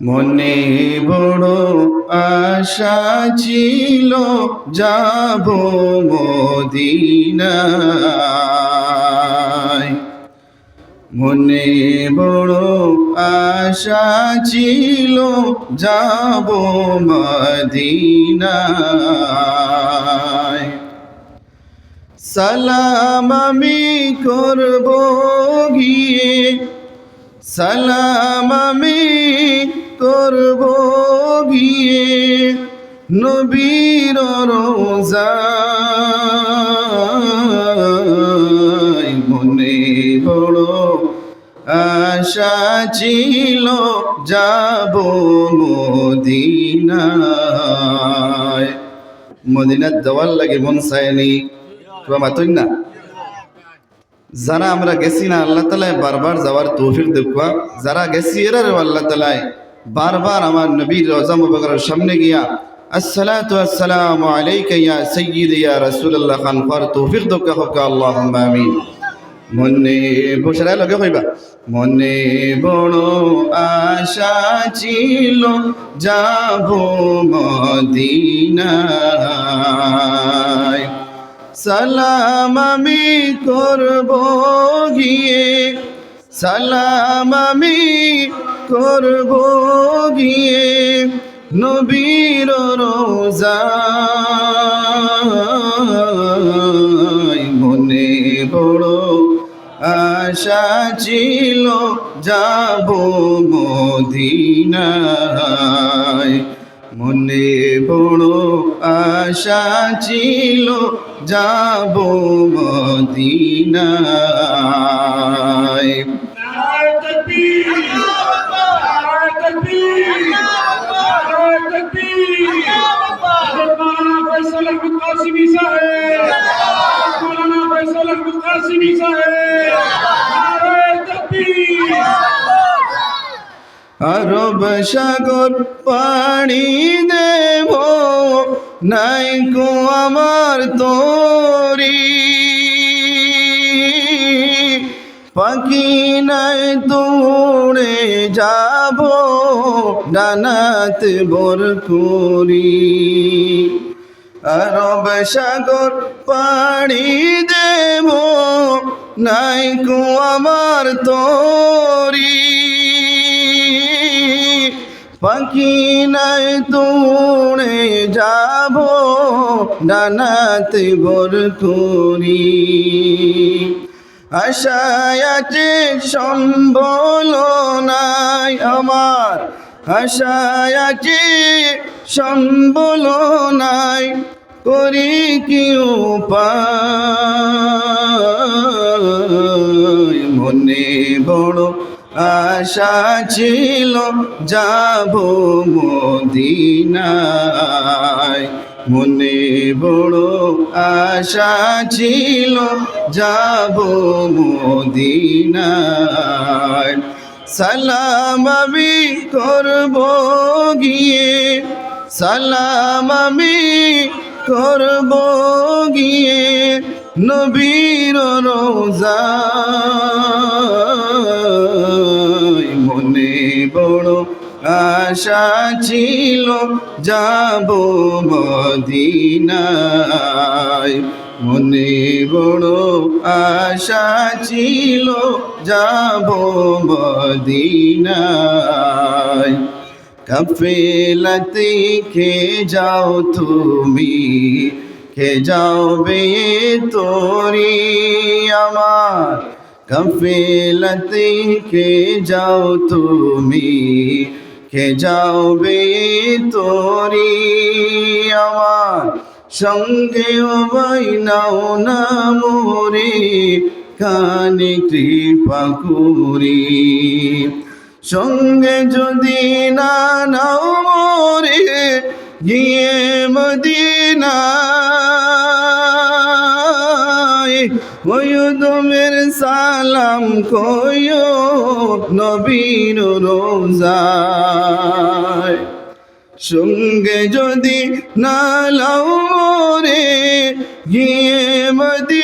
মনে বড় আশা ছিল যাব মদিনায়। মনে বড় আশা ছিল যাব মদিনায়। সালাম আমি করব গিয়ে, সালাম আমি করব গিয়ে নবীর রোজায়। মনে বড় আশা ছিল যাব মদিনায়। মদিনাত যাওয়ার লাগে মন চায়নি, তোমরা মাতই না। যারা আমরা গেছি না, আল্লাহ তাআলা বারবার যাওয়ার তৌফিক দেওয়া। যারা গেছি এরাও আল্লাহ তাআলা বারবার আমার নবীর রওজা মুবারকের সামনে গিয়া আসসালাতু ওয়াসসালামু আলাইকা ইয়া সাইয়্যিদি ইয়া রাসূলুল্লাহ খান কর তৌফিক দেওয়া হোক, আল্লাহুম্মা আমিন। মনে বসরা লগে কইবা, মনে বড় আশা ছিল যাব মদিনায়। সালাম আমি করব গিয়ে, সালাম আমি করব গিয়ে নবীর রোজায়। মনে বড় আশা ছিল যাব মদিনায়। মনে বড় আশা ছিল যাব মদিনায়। আরব সাগর পাড়ি দেব নাই কো আমার তোরি, পাখি নাই তোড়ে যাব ডানাতে বর করি। আরব সাগর পাড়ি দেব নাই কো আমার তোরি, পাখি নাই তোড়ে যাব ডানাতে বর করি। আশায় আছে সম্বল নাই আমার, আশায় আছে সম্বল নাই করি কি উপায়। মনে বড় আশা ছিল যাব মদিনায়। মনে বড় আশা ছিল যাব মদিনায়। সালাম আমি করব গিয়ে, সালাম আমি করব গিয়ে নবীর রোজায়। মনে বড় আশা ছিল যাব মদিনায়। মনে বড় আশা ছিল যাব মদিনায়। কাফেলাতে কে যাও তুমি, কে যাও বে তোরি আমার। কাফেলাতে কে যাও তুমি, কে যাও বে তোরি আমার। সঙ্গে ওই নাও না মোরে কানে কৃপা করি। সঙ্গে যদি না নাও মোরে গিয়ে মদিনায়, ওই দমের সালাম কইও নবীর রোজায়। সঙ্গে যদি না লাও মোরে গিয়ে মদিনায়,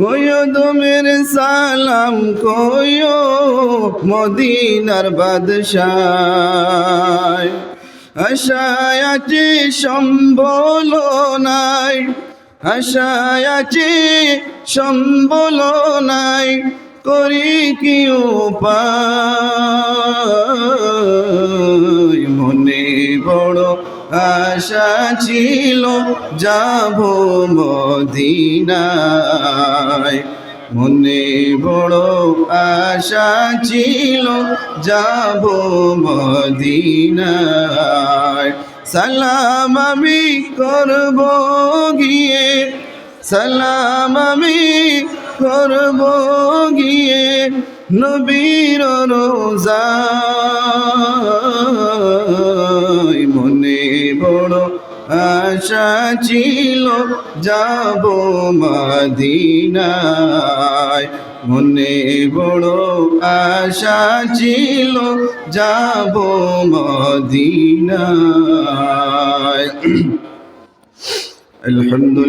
ওই দমের সালাম কইও মদিনার বাদশায় আশায় আছি সম্বল নাই আশায় আছি সম্বল নাই করি কি উপায় মনে বড় আশা ছিল যাব মদিনায় মনে বড় আশা ছিল যাব মদিনায় সালাম আমি করব গিয়ে সালাম আমি করব গিয়ে নবীর রোজায় মনে বড় আশা ছিল যাব মদিনায় মনে বড় আশা ছিল যাব মদিনায় আলহামদুলিল্লাহ।